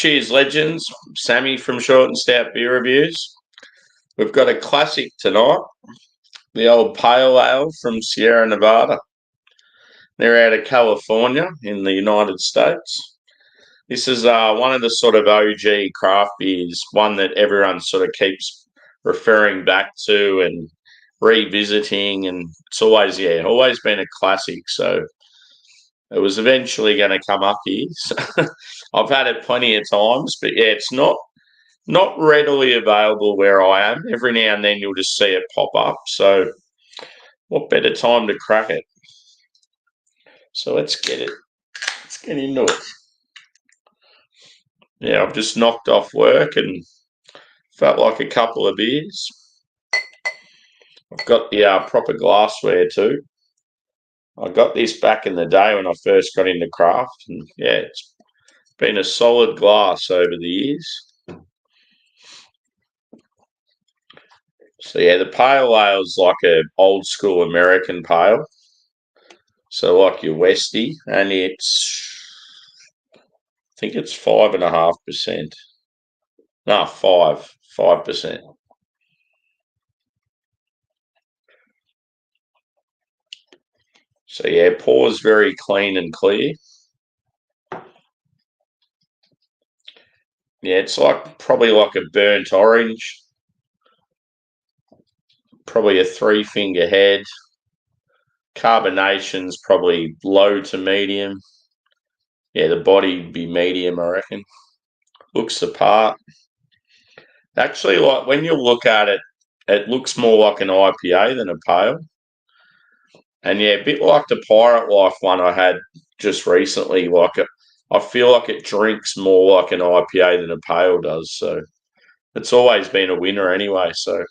Cheers, legends. Sammy from Short and Stout Beer Reviews. We've got a classic tonight, the old Pale Ale from Sierra Nevada. They're out of California in the United States. This is one of the sort of OG craft beers, one that everyone sort of keeps referring back to and revisiting, and it's always been a classic. So it was eventually going to come up here. So I've had it plenty of times, but yeah, it's not readily available where I am. Every now and then you'll just see it pop up. So what better time to crack it? So let's get it. Let's get into it. Yeah, I've just knocked off work and felt like a couple of beers. I've got the proper glassware too. I got this back in the day when I first got into craft, and yeah, it's been a solid glass over the years. So yeah, the pale ale is like a old school American pale. So like your Westie, and I think it's 5.5%. No, 5%. So yeah, pours very clean and clear. Yeah, it's probably like a burnt orange, probably a 3-finger head. Carbonation's probably low to medium. Yeah, the body'd be medium, I reckon. Looks the part. Actually, like when you look at it, it looks more like an IPA than a pale. And yeah, a bit like the Pirate Life one I had just recently. I feel like it drinks more like an IPA than a pale does. So it's always been a winner anyway. So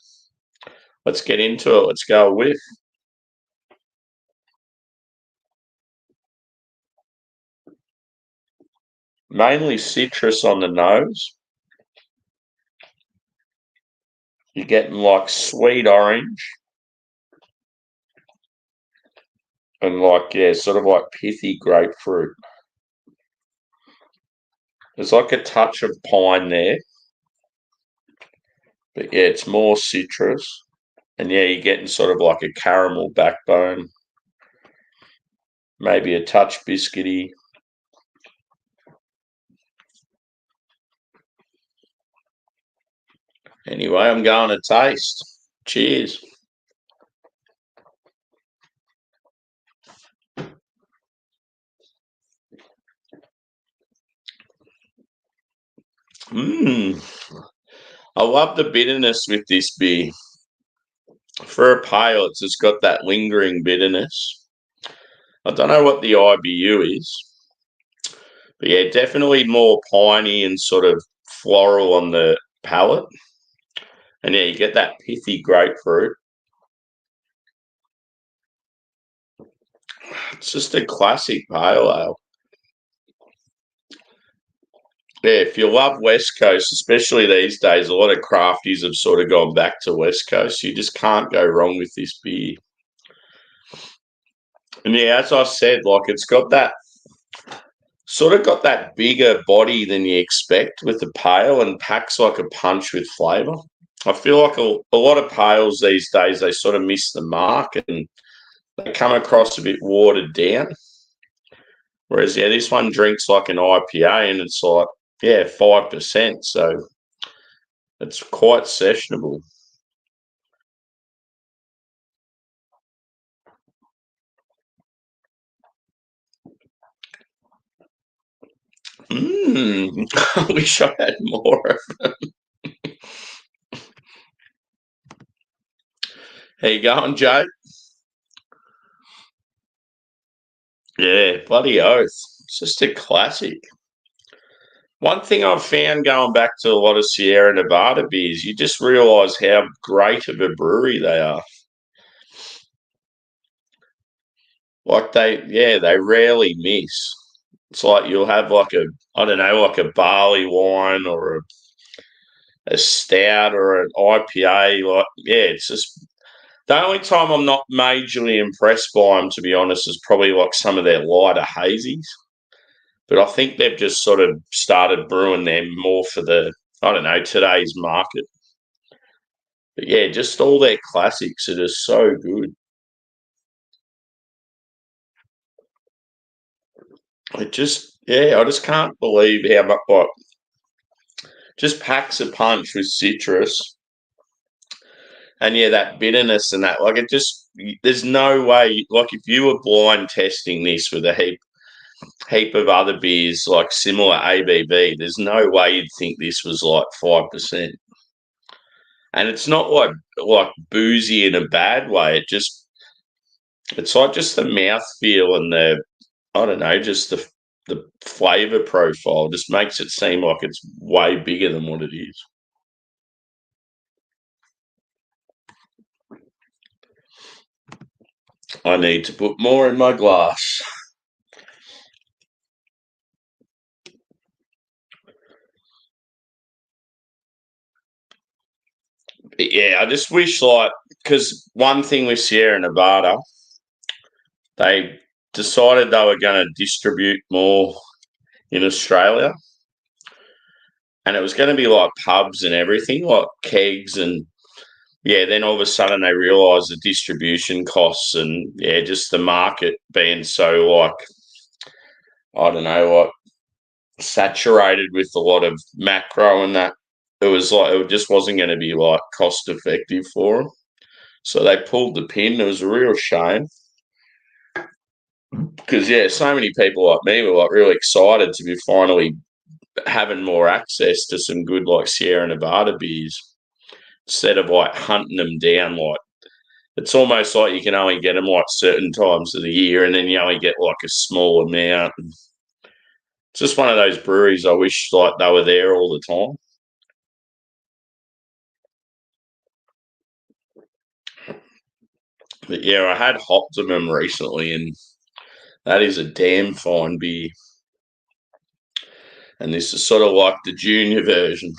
let's get into it. Let's go with. Mainly citrus on the nose. You're getting like sweet orange and sort of like pithy grapefruit. There's like a touch of pine there. But yeah, it's more citrus. And yeah, you're getting sort of like a caramel backbone. Maybe a touch biscuity. Anyway, I'm going to taste. Cheers. I love the bitterness with this beer. For a pale, it's just got that lingering bitterness. I don't know what the IBU is, but yeah, definitely more piney and sort of floral on the palate. And yeah, you get that pithy grapefruit. It's just a classic pale ale. Yeah, if you love West Coast, especially these days, a lot of crafties have sort of gone back to West Coast. You just can't go wrong with this beer. And yeah, as I said, it's got that bigger body than you expect with the pale, and packs like a punch with flavour. I feel like a lot of pales these days, they sort of miss the mark and they come across a bit watered down. Whereas, yeah, this one drinks like an IPA and it's 5%. So it's quite sessionable. I wish I had more of them. How you going, Joe? Yeah, bloody oath. It's just a classic. One thing I've found going back to a lot of Sierra Nevada beers, you just realise how great of a brewery they are. They rarely miss. It's like you'll have like a barley wine or a stout or an IPA. It's just the only time I'm not majorly impressed by them, to be honest, is probably like some of their lighter hazies. But I think they've just sort of started brewing them more for I don't know, today's market. But yeah, just all their classics are just so good. I just can't believe how much, like, just packs a punch with citrus. And yeah, that bitterness and that, like, there's no way, like, if you were blind testing this with a heap of other beers, like similar ABV, there's no way you'd think this was like 5%. And it's not like boozy in a bad way. It's like just the mouth feel and I don't know, just the flavor profile just makes it seem like it's way bigger than what it is. I need to put more in my glass. But yeah, I just wish, like, because one thing with Sierra Nevada, they decided they were going to distribute more in Australia, and it was going to be like pubs and everything, like kegs, and yeah, then all of a sudden they realised the distribution costs and yeah, just the market being so, like, I don't know, like, saturated with a lot of macro and that. It was like it just wasn't going to be like cost effective for them. So they pulled the pin. It was a real shame because yeah, so many people like me were like really excited to be finally having more access to some good like Sierra Nevada beers instead of like hunting them down. Like, it's almost like you can only get them like certain times of the year, and then you only get like a small amount. It's just one of those breweries I wish like they were there all the time. But yeah, I had Optimum recently, and that is a damn fine beer. And this is sort of like the junior version.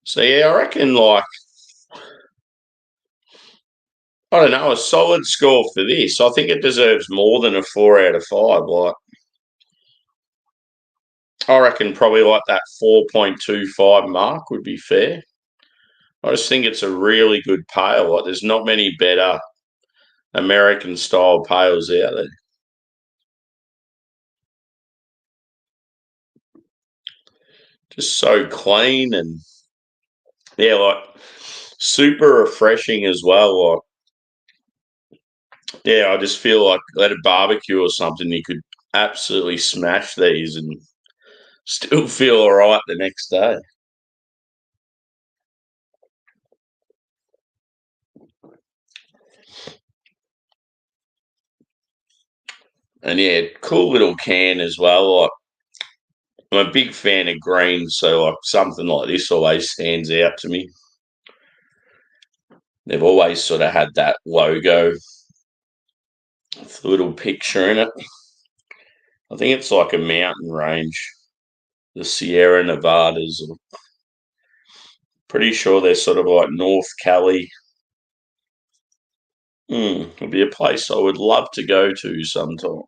So yeah, I reckon, like, I don't know, a solid score for this. I think it deserves more than a 4 out of 5. Like, I reckon probably like that 4.25 mark would be fair. I just think it's a really good pale. Like, there's not many better American style pales out there. Just so clean and yeah, like super refreshing as well. Like, yeah, I just feel like at a barbecue or something, you could absolutely smash these and still feel all right the next day. And yeah, cool little can as well. Like, I'm a big fan of green, so like something like this always stands out to me. They've always sort of had that logo with a little picture in it. I think it's like a mountain range, the Sierra Nevadas. Pretty sure they're sort of like North Cali. It'd be a place I would love to go to sometime.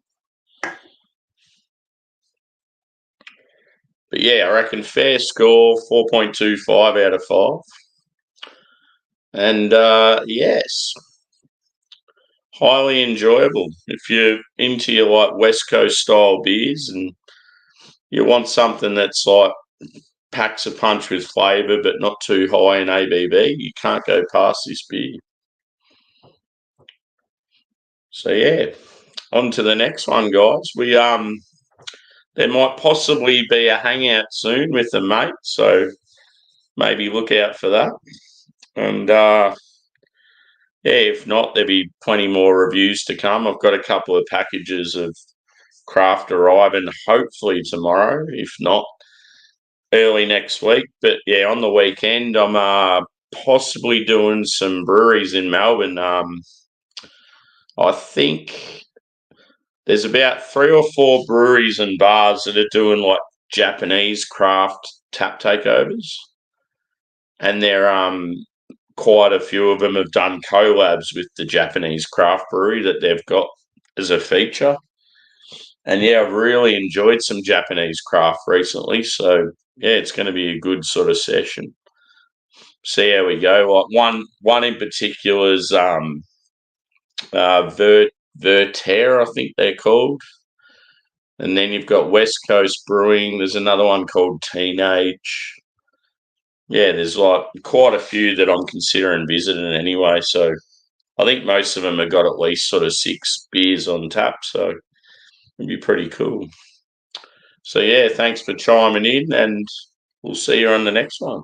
But yeah, I reckon fair score, 4.25 out of 5. And yes, highly enjoyable. If you're into your like West Coast style beers and you want something that's like packs a punch with flavour but not too high in ABV, you can't go past this beer. So yeah, on to the next one, guys. There might possibly be a hangout soon with a mate, so maybe look out for that. And yeah, if not, there'll be plenty more reviews to come. I've got a couple of packages of craft arriving hopefully tomorrow, if not early next week. But yeah, on the weekend, I'm possibly doing some breweries in Melbourne. I think there's about 3 or 4 breweries and bars that are doing like Japanese craft tap takeovers, and they're quite a few of them have done collabs with the Japanese craft brewery that they've got as a feature. And yeah, I've really enjoyed some Japanese craft recently. So yeah, it's going to be a good sort of session. See how we go. Like one in particular is Verter, I think they're called. And then you've got West Coast Brewing. There's another one called Teenage. Yeah, there's like quite a few that I'm considering visiting anyway. So I think most of them have got at least sort of 6 beers on tap. So it'd be pretty cool. So yeah, thanks for chiming in, and we'll see you on the next one.